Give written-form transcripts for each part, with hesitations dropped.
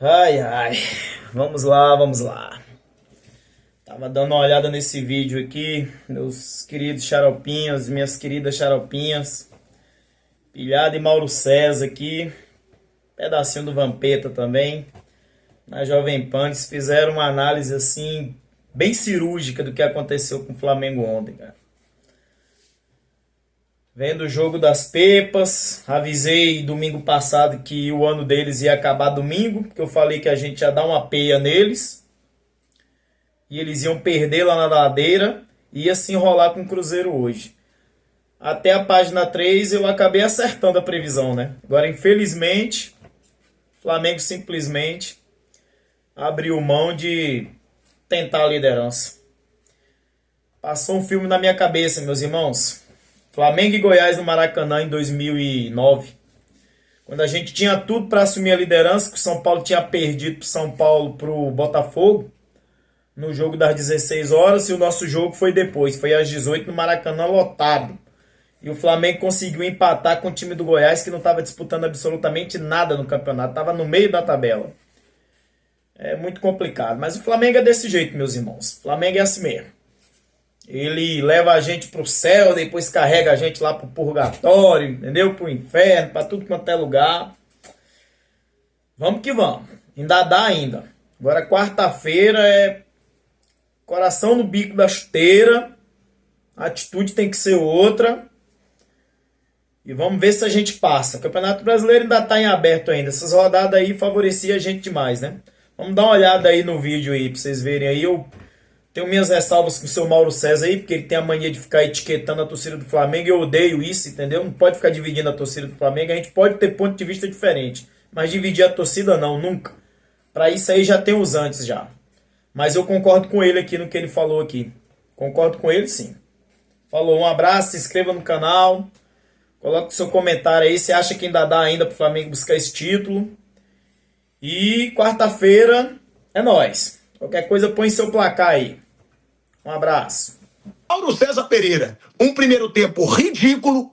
Ai, ai, vamos lá, vamos lá. Tava dando uma olhada nesse vídeo aqui, meus queridos xaropinhos, minhas queridas xaropinhas. Pilhado e Mauro César aqui, pedacinho do Vampeta também. Na Jovem Pan, eles fizeram uma análise assim, bem cirúrgica do que aconteceu com o Flamengo ontem, cara. Vendo o jogo das Pepas, avisei domingo passado que o ano deles ia acabar domingo, porque eu falei que a gente ia dar uma peia neles, e eles iam perder lá na ladeira, e ia se enrolar com o Cruzeiro hoje. Até a página 3 eu acabei acertando a previsão, né? Agora, infelizmente, o Flamengo simplesmente abriu mão de tentar a liderança. Passou um filme na minha cabeça, meus irmãos. Flamengo e Goiás no Maracanã em 2009. Quando a gente tinha tudo para assumir a liderança, que o São Paulo tinha perdido para o São Paulo para o Botafogo, no jogo das 16 horas, e o nosso jogo foi depois, foi às 18 no Maracanã lotado. E o Flamengo conseguiu empatar com o time do Goiás, que não estava disputando absolutamente nada no campeonato, estava no meio da tabela. É muito complicado, mas o Flamengo é desse jeito, meus irmãos. O Flamengo é assim mesmo. Ele leva a gente pro céu, depois carrega a gente lá pro purgatório, entendeu? Pro inferno, pra tudo quanto é lugar. Vamos que vamos. Ainda dá ainda. Agora quarta-feira é coração no bico da chuteira. A atitude tem que ser outra. E vamos ver se a gente passa. O Campeonato Brasileiro ainda tá em aberto ainda. Essas rodadas aí favoreciam a gente demais, né? Vamos dar uma olhada aí no vídeo aí, pra vocês verem aí. Eu tenho minhas ressalvas com o seu Mauro César aí, porque ele tem a mania de ficar etiquetando a torcida do Flamengo. Eu odeio isso, entendeu? Não pode ficar dividindo a torcida do Flamengo. A gente pode ter ponto de vista diferente, mas dividir a torcida não, nunca. Para isso aí já tem os antes já. Mas eu concordo com ele aqui no que ele falou aqui. Concordo com ele sim. Falou, um abraço, se inscreva no canal. Coloque seu comentário aí, se acha que ainda dá ainda pro Flamengo buscar esse título. E quarta-feira é nóis. Qualquer coisa põe seu placar aí. Um abraço. Mauro César Pereira, um primeiro tempo ridículo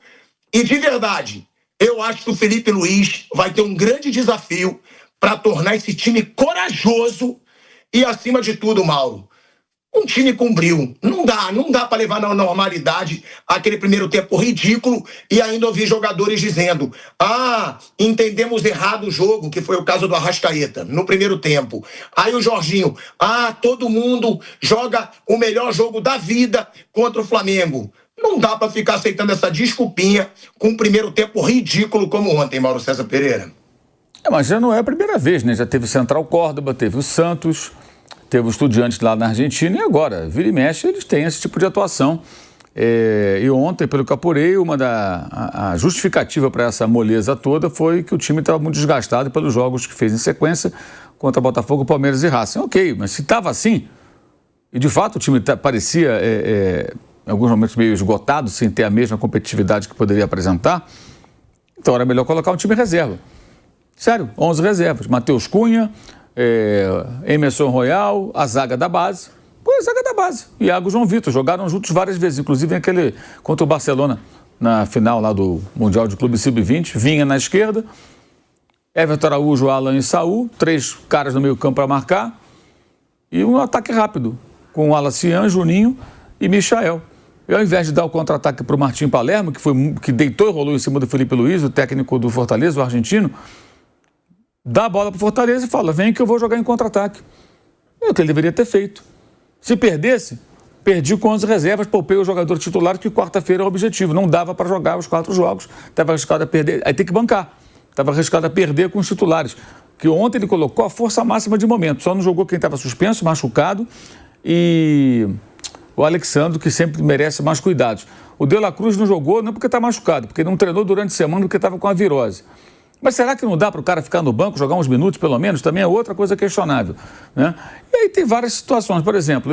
e de verdade, eu acho que o Felipe Luiz vai ter um grande desafio para tornar esse time corajoso e, acima de tudo, Mauro, um time com brilho. Não dá para levar na normalidade aquele primeiro tempo ridículo e ainda ouvir jogadores dizendo: entendemos errado o jogo, que foi o caso do Arrascaeta, no primeiro tempo. Aí o Jorginho: todo mundo joga o melhor jogo da vida contra o Flamengo. Não dá para ficar aceitando essa desculpinha com um primeiro tempo ridículo como ontem, Mauro César Pereira. Mas já não é a primeira vez, né? Já teve o Central Córdoba, teve o Santos, teve o Estudiantes lá na Argentina e agora, vira e mexe, eles têm esse tipo de atuação. E ontem, pelo que apurei, a justificativa para essa moleza toda foi que o time estava muito desgastado pelos jogos que fez em sequência contra Botafogo, Palmeiras e Racing. Ok, mas se estava assim, e de fato o time parecia, em alguns momentos, meio esgotado, sem ter a mesma competitividade que poderia apresentar, então era melhor colocar um time reserva. Sério, 11 reservas. Matheus Cunha, Emerson Royal, a zaga da base. Pô, a zaga da base. Iago e João Vitor jogaram juntos várias vezes, inclusive aquele contra o Barcelona, na final lá do Mundial de Clube Sub-20. Vinha na esquerda, Everton Araújo, Alan e Saul, 3 caras no meio campo para marcar, e um ataque rápido, com Alacian, Juninho e Michael. E ao invés de dar o contra-ataque para o Martim Palermo, que deitou e rolou em cima do Felipe Luiz, o técnico do Fortaleza, o argentino, dá a bola para o Fortaleza e fala: vem que eu vou jogar em contra-ataque. É o que ele deveria ter feito. Se perdesse, perdi com 11 reservas, poupei o jogador titular, que quarta-feira é o objetivo. Não dava para jogar os 4 jogos, estava arriscado a perder, aí tem que bancar. Estava arriscado a perder com os titulares. Que ontem ele colocou a força máxima de momento, só não jogou quem estava suspenso, machucado, e o Alexandre, que sempre merece mais cuidados. O De La Cruz não jogou não porque está machucado, porque não treinou durante a semana porque estava com a virose. Mas será que não dá para o cara ficar no banco, jogar uns minutos pelo menos? Também é outra coisa questionável, né? E aí tem várias situações. Por exemplo,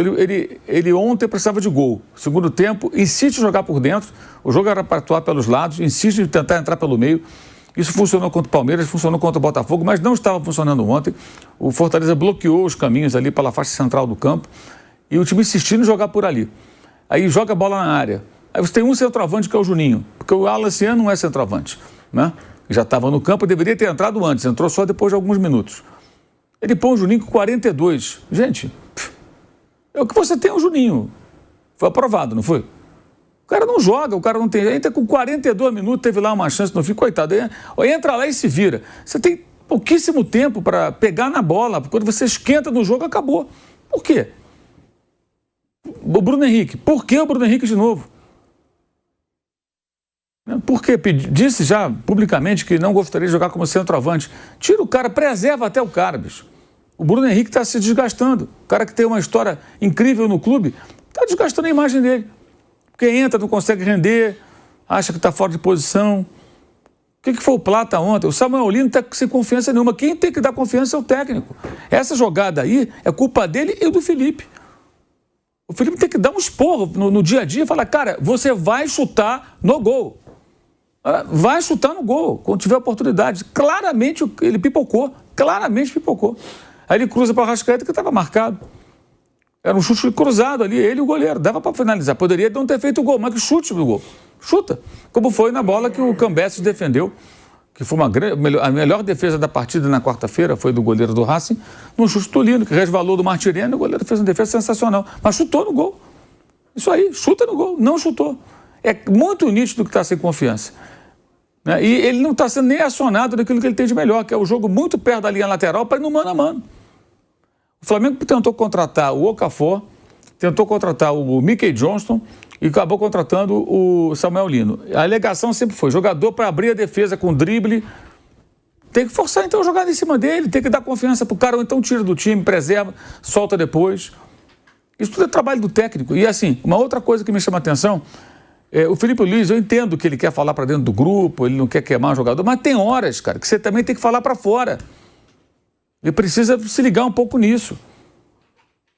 ele ontem precisava de gol. Segundo tempo, insiste em jogar por dentro. O jogo era para atuar pelos lados, insiste em tentar entrar pelo meio. Isso funcionou contra o Palmeiras, funcionou contra o Botafogo, mas não estava funcionando ontem. O Fortaleza bloqueou os caminhos ali pela faixa central do campo e o time insistindo em jogar por ali. Aí joga a bola na área. Aí você tem um centroavante que é o Juninho, porque o Alacian não é centroavante, né? Já estava no campo, deveria ter entrado antes, entrou só depois de alguns minutos. Ele põe o Juninho com 42. Gente, é o que você tem, o Juninho. Foi aprovado, não foi? O cara não joga, o cara não tem... Entra com 42 minutos, teve lá uma chance no fim, coitado. Entra lá e se vira. Você tem pouquíssimo tempo para pegar na bola. Quando você esquenta no jogo, acabou. Por quê? O Bruno Henrique. Por que o Bruno Henrique de novo? Porque disse já publicamente que não gostaria de jogar como centroavante. Tira o cara, preserva até o cara, bicho. O Bruno Henrique está se desgastando. O cara que tem uma história incrível no clube está desgastando a imagem dele. Porque entra, não consegue render, acha que está fora de posição. O que foi o Plata ontem? O Samuel Lino está sem confiança nenhuma. Quem tem que dar confiança é o técnico. Essa jogada aí é culpa dele e do Felipe. O Felipe tem que dar um esporro no dia a dia e falar, cara, você vai chutar no gol. Vai chutar no gol, quando tiver oportunidade. Claramente ele pipocou. Claramente pipocou. Aí ele cruza para o Arrascaeta, que estava marcado. Era um chute cruzado ali, ele e o goleiro. Dava para finalizar. Poderia não ter feito o gol, mas que chute do gol. Chuta. Como foi na bola que o Cambeses defendeu, que foi a melhor defesa da partida na quarta-feira, foi do goleiro do Racing, no chute do Lino, que resvalou do Martireno, o goleiro fez uma defesa sensacional. Mas chutou no gol. Isso aí, chuta no gol. Não chutou. É muito nítido que está sem confiança. Né? E ele não está sendo nem acionado daquilo que ele tem de melhor, que é o jogo muito perto da linha lateral para ir no mano a mano. O Flamengo tentou contratar o Okafor, tentou contratar o Mickey Johnston e acabou contratando o Samuel Lino. A alegação sempre foi, jogador para abrir a defesa com drible, tem que forçar então a jogada em cima dele, tem que dar confiança pro cara, ou então tira do time, preserva, solta depois. Isso tudo é trabalho do técnico. E assim, uma outra coisa que me chama a atenção, o Felipe Luiz, eu entendo que ele quer falar para dentro do grupo, ele não quer queimar o jogador, mas tem horas, cara, que você também tem que falar para fora. Ele precisa se ligar um pouco nisso.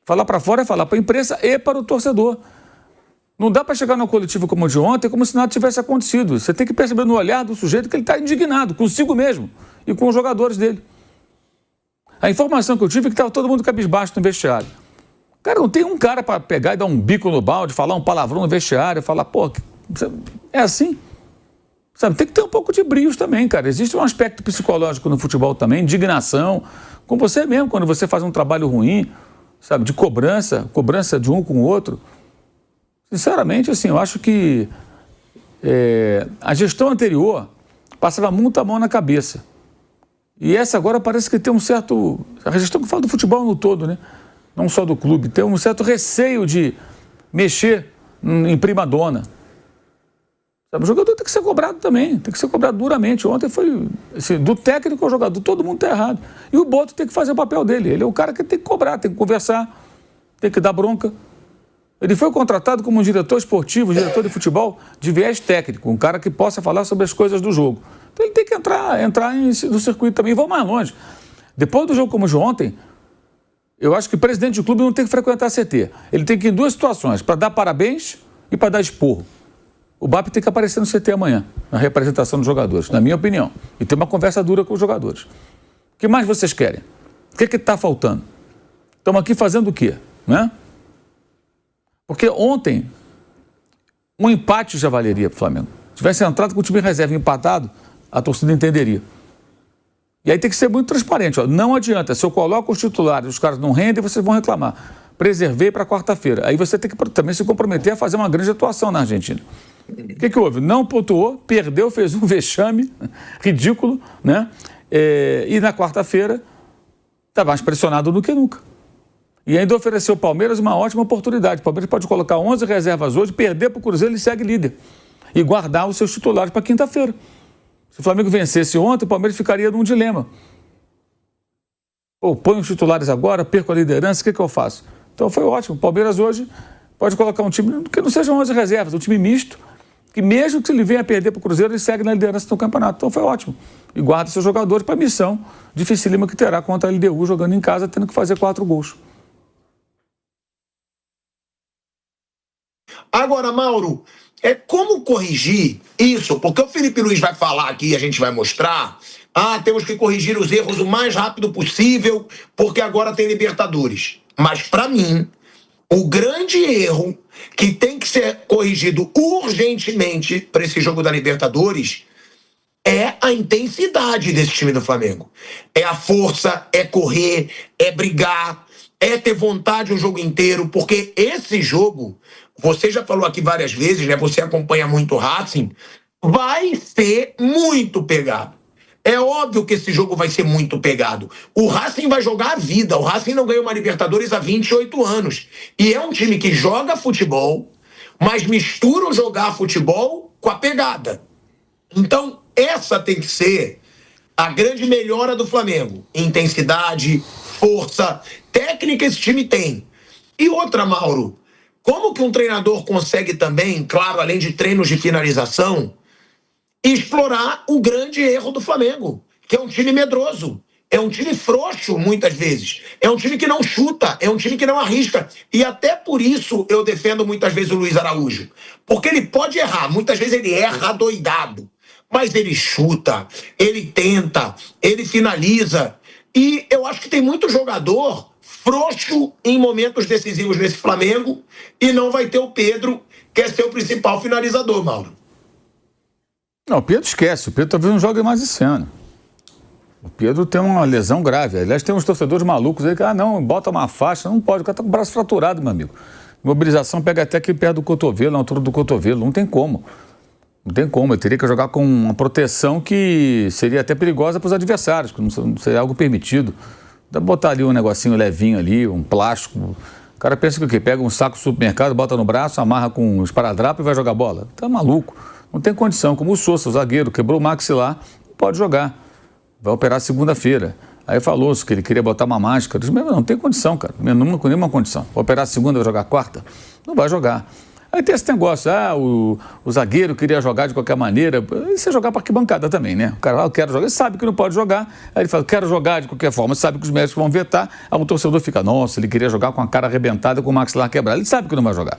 Falar para fora é falar para a imprensa e para o torcedor. Não dá para chegar no coletivo como o de ontem como se nada tivesse acontecido. Você tem que perceber no olhar do sujeito que ele está indignado consigo mesmo e com os jogadores dele. A informação que eu tive é que estava todo mundo cabisbaixo no vestiário. Cara, não tem um cara para pegar e dar um bico no balde, falar um palavrão no vestiário, falar, pô, é assim? Sabe, tem que ter um pouco de brios também, cara. Existe um aspecto psicológico no futebol também, indignação, com você mesmo, quando você faz um trabalho ruim, sabe, de cobrança de um com o outro. Sinceramente, assim, eu acho que a gestão anterior passava muita mão na cabeça. E essa agora parece que tem um certo... A gestão que fala do futebol no todo, né? Não só do clube. Tem um certo receio de mexer em prima-dona. Sabe, o jogador tem que ser cobrado também, tem que ser cobrado duramente. Ontem foi, assim, do técnico ao jogador, todo mundo está errado. E o Boto tem que fazer o papel dele. Ele é o cara que tem que cobrar, tem que conversar, tem que dar bronca. Ele foi contratado como um diretor esportivo, diretor de futebol de viés técnico, um cara que possa falar sobre as coisas do jogo. Então ele tem que entrar no circuito também. Vou mais longe. Depois do jogo como o de ontem, eu acho que o presidente do clube não tem que frequentar a CT. Ele tem que ir em duas situações, para dar parabéns e para dar esporro. O BAP tem que aparecer no CT amanhã, na representação dos jogadores, na minha opinião. E ter uma conversa dura com os jogadores. O que mais vocês querem? O que está faltando? Estamos aqui fazendo o quê? Né? Porque ontem, um empate já valeria para o Flamengo. Se tivesse entrado com o time reserva empatado, a torcida entenderia. E aí tem que ser muito transparente. Ó. Não adianta, se eu coloco os titulares, os caras não rendem, vocês vão reclamar. Preservei para quarta-feira. Aí você tem que também se comprometer a fazer uma grande atuação na Argentina. O que houve? Não pontuou, perdeu, fez um vexame ridículo, né? E na quarta-feira está mais pressionado do que nunca. E ainda ofereceu ao Palmeiras uma ótima oportunidade. O Palmeiras pode colocar 11 reservas hoje, perder para o Cruzeiro, ele segue líder. E guardar os seus titulares para quinta-feira. Se o Flamengo vencesse ontem, o Palmeiras ficaria num dilema. Pô, põe os titulares agora, perco a liderança, o que eu faço? Então foi ótimo. O Palmeiras hoje pode colocar um time que não sejam 11 reservas, um time misto, que mesmo que ele venha a perder para o Cruzeiro, ele segue na liderança do campeonato. Então foi ótimo. E guarda seus jogadores para a missão dificílima que terá contra a LDU jogando em casa, tendo que fazer 4 gols. Agora, Mauro, como corrigir isso? Porque o Felipe Luiz vai falar aqui, a gente vai mostrar, temos que corrigir os erros o mais rápido possível, porque agora tem Libertadores. Mas, para mim, o grande erro que tem que ser corrigido urgentemente para esse jogo da Libertadores é a intensidade desse time do Flamengo. É a força, é correr, é brigar, é ter vontade o jogo inteiro, porque esse jogo, você já falou aqui várias vezes, né? Você acompanha muito o Racing, vai ser muito pegado. É óbvio que esse jogo vai ser muito pegado. O Racing vai jogar a vida. O Racing não ganhou uma Libertadores há 28 anos. E é um time que joga futebol, mas mistura o jogar futebol com a pegada. Então, essa tem que ser a grande melhora do Flamengo. Intensidade, força, técnica esse time tem. E outra, Mauro, como que um treinador consegue também, claro, além de treinos de finalização, explorar o grande erro do Flamengo, que é um time medroso, é um time frouxo muitas vezes, é um time que não chuta, é um time que não arrisca, e até por isso eu defendo muitas vezes o Luiz Araújo, porque ele pode errar, muitas vezes ele erra doidado, mas ele chuta, ele tenta, ele finaliza, e eu acho que tem muito jogador frouxo em momentos decisivos nesse Flamengo, e não vai ter o Pedro, que é seu principal finalizador, Mauro. Não, o Pedro esquece. O Pedro talvez não jogue mais esse ano. O Pedro tem uma lesão grave. Aliás, tem uns torcedores malucos aí que, não, bota uma faixa. Não pode, o cara tá com o braço fraturado, meu amigo. Mobilização pega até aqui perto do cotovelo, na altura do cotovelo. Não tem como. Não tem como. Eu teria que jogar com uma proteção que seria até perigosa para os adversários, que não seria algo permitido. Dá pra botar ali um negocinho levinho ali, um plástico. O cara pensa que o quê? Pega um saco do supermercado, bota no braço, amarra com um esparadrapo e vai jogar bola. Tá maluco. Não tem condição, como o Sousa, o zagueiro, quebrou o maxilar, não pode jogar. Vai operar segunda-feira. Aí falou-se que ele queria botar uma máscara. Eu disse, não tem condição, cara, nenhuma condição. Vai operar segunda, vai jogar quarta? Não vai jogar. Aí tem esse negócio, o zagueiro queria jogar de qualquer maneira. Isso é jogar para arquibancada também, né? O cara fala, eu quero jogar, ele sabe que não pode jogar. Aí ele fala, quero jogar de qualquer forma, sabe que os médicos vão vetar. Aí o torcedor fica, nossa, ele queria jogar com a cara arrebentada, com o maxilar quebrado. Ele sabe que não vai jogar.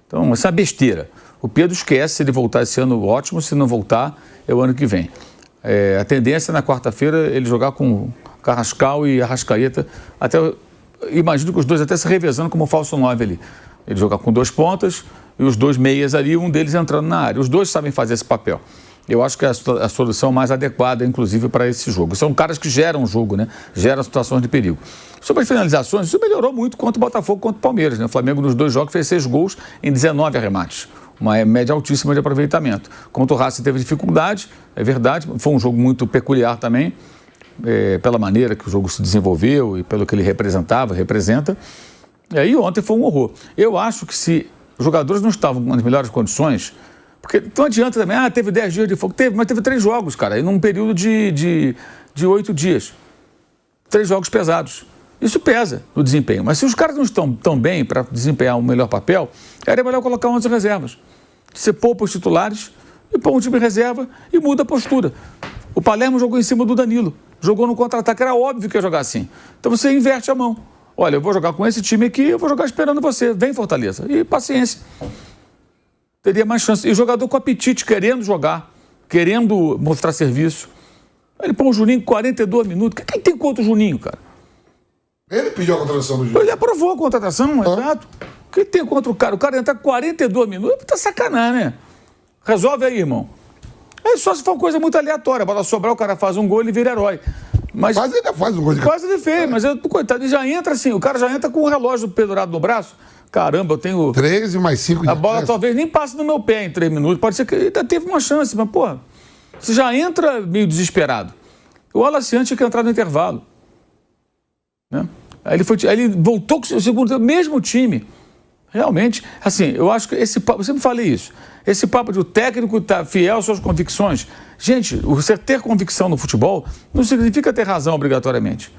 Então, isso é besteira. O Pedro esquece, se ele voltar esse ano, ótimo. Se não voltar, é o ano que vem. A tendência na quarta-feira ele jogar com Carrascal e Arrascaeta. Até, imagino que os dois até se revezando como falso 9 ali. Ele jogar com 2 pontas e os 2 meias ali, um deles entrando na área. Os dois sabem fazer esse papel. Eu acho que é a solução mais adequada, inclusive, para esse jogo. São caras que geram o jogo, né? Geram situações de perigo. Sobre as finalizações, isso melhorou muito contra o Botafogo, contra o Palmeiras, né? O Flamengo nos 2 jogos fez 6 gols em 19 arremates. Uma média altíssima de aproveitamento. Contra o Racing teve dificuldade, é verdade. Foi um jogo muito peculiar também, pela maneira que o jogo se desenvolveu e pelo que ele representa. E aí ontem foi um horror. Eu acho que se os jogadores não estavam nas melhores condições, porque não adianta também, teve 10 dias de fogo, mas teve 3 jogos, cara, e num período de 8 dias. 3 jogos pesados. Isso pesa no desempenho. Mas se os caras não estão tão bem para desempenhar um melhor papel, era melhor colocar 11 reservas. Você poupa os titulares e põe um time reserva e muda a postura. O Palermo jogou em cima do Danilo. Jogou no contra-ataque. Era óbvio que ia jogar assim. Então você inverte a mão. Olha, eu vou jogar com esse time aqui, eu vou jogar esperando você. Vem, Fortaleza. E paciência. Teria mais chance. E o jogador com apetite, querendo jogar, querendo mostrar serviço. Ele põe o Juninho 42 minutos. Quem tem contra o Juninho, cara? Ele pediu a contratação do Juninho. Ele aprovou a contratação, exato. O que tem contra o cara? O cara entrar 42 minutos, tá sacanagem, né? Resolve aí, irmão. É só se for coisa muito aleatória. A bola sobrar, o cara faz um gol e ele vira herói. Mas quase ele faz um gol. Quase ele fez, mas coitado, ele já entra assim, o cara já entra com o relógio pendurado no braço. Caramba, eu tenho... 13 mais 5 de A bola talvez nem passe no meu pé em 3 minutos. Pode ser que ele ainda teve uma chance, mas, porra, você já entra meio desesperado. O Alaciante tinha que entrar no intervalo. Né? Aí ele voltou com o segundo tempo, mesmo time. Realmente, assim, eu acho que esse papo, eu sempre falei isso, esse papo de o técnico estar fiel às suas convicções. Gente, você ter convicção no futebol não significa ter razão obrigatoriamente.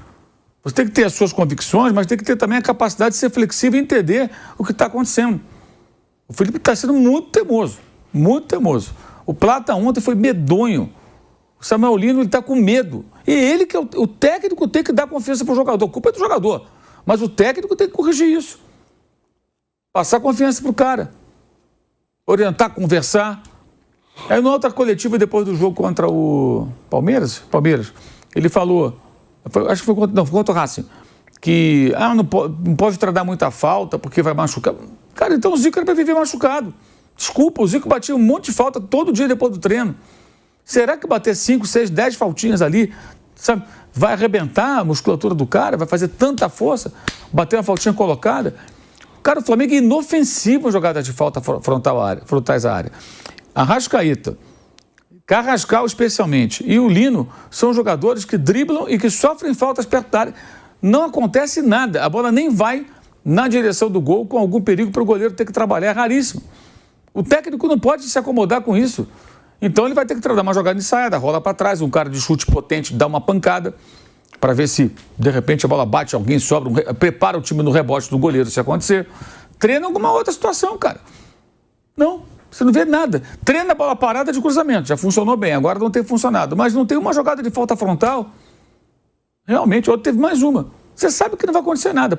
Você tem que ter as suas convicções, mas tem que ter também a capacidade de ser flexível e entender o que está acontecendo. O Felipe está sendo muito teimoso, muito teimoso. O Plata ontem foi medonho. O Samuel Lino está com medo. E ele, que é o técnico, tem que dar confiança para o jogador. A culpa é do jogador. Mas o técnico tem que corrigir isso. Passar confiança para o cara. Orientar, conversar. Aí, na outra coletiva, depois do jogo contra o Palmeiras, ele falou, acho que foi contra o Racing, que não pode tratar muita falta porque vai machucar. Cara, então o Zico era para viver machucado. Desculpa, o Zico batia um monte de falta todo dia depois do treino. Será que bater 5, 6, 10 faltinhas ali, sabe, vai arrebentar a musculatura do cara, vai fazer tanta força, bater uma faltinha colocada? Cara, o Flamengo é inofensivo em jogadas de falta frontais à área. Arrascaeta, Carrascal especialmente, e o Lino são jogadores que driblam e que sofrem faltas perto da área. Não acontece nada, a bola nem vai na direção do gol com algum perigo para o goleiro ter que trabalhar, é raríssimo. O técnico não pode se acomodar com isso. Então ele vai ter que dar uma jogada ensaiada, rola para trás, um cara de chute potente dá uma pancada para ver se de repente a bola bate, alguém sobra, prepara o time no rebote do goleiro se acontecer. Treina alguma outra situação, cara. Não, você não vê nada. Treina a bola parada de cruzamento, já funcionou bem, agora não tem funcionado, mas não tem uma jogada de falta frontal. Realmente, ontem teve mais uma. Você sabe que não vai acontecer nada.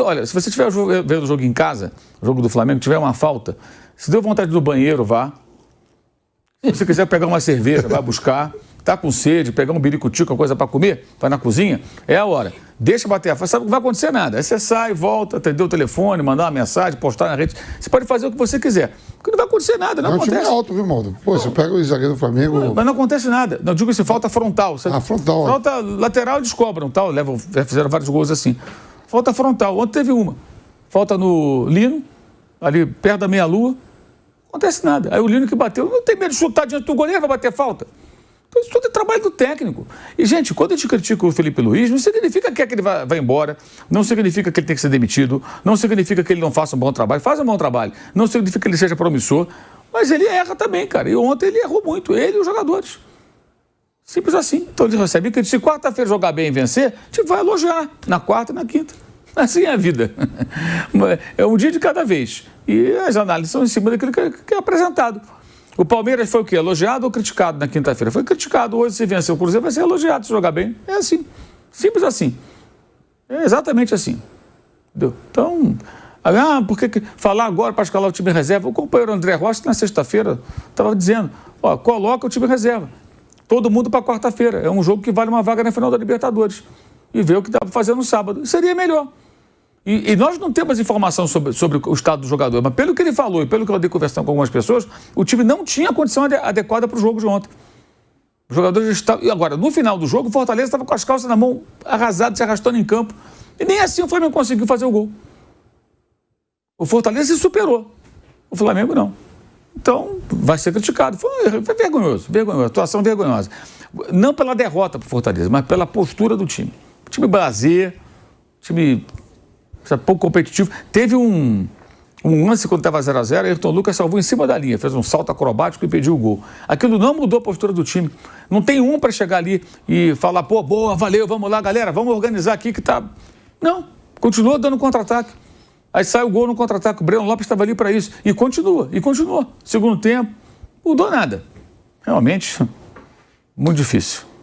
Olha, se você estiver vendo o jogo em casa, o jogo do Flamengo, tiver uma falta, se deu vontade do banheiro, vá. Se você quiser pegar uma cerveja, vai buscar. Tá com sede, pegar um biricutico, uma coisa para comer, vai na cozinha, é a hora. Deixa bater a falta, sabe que não vai acontecer nada. Aí você sai, volta, atender o telefone, mandar uma mensagem, postar na rede. Você pode fazer o que você quiser. Porque não vai acontecer nada, não acontece. É um time alto, viu, Maldo? Pô, você pega o zagueiro do Flamengo... Mas não acontece nada. Não digo assim, falta frontal. Frontal. Falta lateral, eles cobram, tal. Já fizeram vários gols assim. Falta frontal. Ontem teve uma. Falta no Lino, ali perto da meia-lua. Não acontece nada. Aí o Lino que bateu, não tem medo de chutar diante do goleiro, vai bater falta. Então, isso tudo é trabalho do técnico. E, gente, quando a gente critica o Felipe Luiz, não significa que ele vai embora, não significa que ele tem que ser demitido, não significa que ele não faça um bom trabalho, faz um bom trabalho, não significa que ele seja promissor, mas ele erra também, cara. E ontem ele errou muito, ele e os jogadores. Simples assim. Então ele recebe que se quarta-feira jogar bem e vencer, a gente vai elogiar na quarta e na quinta. Assim é a vida. É um dia de cada vez. E as análises são em cima daquilo que é apresentado. O Palmeiras foi o quê? Elogiado ou criticado na quinta-feira? Foi criticado. Hoje, se vencer o Cruzeiro, vai ser elogiado se jogar bem. É assim. Simples assim. É exatamente assim. Entendeu? Então, por que falar agora para escalar o time reserva? O companheiro André Rocha, na sexta-feira, estava dizendo, coloca o time reserva. Todo mundo para quarta-feira. É um jogo que vale uma vaga na final da Libertadores. E ver o que dá para fazer no sábado. Seria melhor. E nós não temos informação sobre o estado do jogador, mas pelo que ele falou e pelo que eu dei conversando com algumas pessoas, o time não tinha condição adequada para o jogo de ontem. Os jogadores estavam... E agora, no final do jogo, o Fortaleza estava com as calças na mão, arrasado, se arrastando em campo. E nem assim o Flamengo conseguiu fazer o gol. O Fortaleza se superou. O Flamengo não. Então, vai ser criticado. Foi vergonhoso. Atuação vergonhosa. Não pela derrota para o Fortaleza, mas pela postura do time. Time blazer, time... pouco competitivo. Teve um lance quando estava 0-0, Ayrton Lucas salvou em cima da linha, fez um salto acrobático e impediu o gol. Aquilo não mudou a postura do time. Não tem um para chegar ali e falar, pô, boa, valeu, vamos lá, galera, vamos organizar aqui que tá... Não, continua dando contra-ataque. Aí sai o gol no contra-ataque, o Breno Lopes estava ali para isso. E continua. Segundo tempo, mudou nada. Realmente, muito difícil.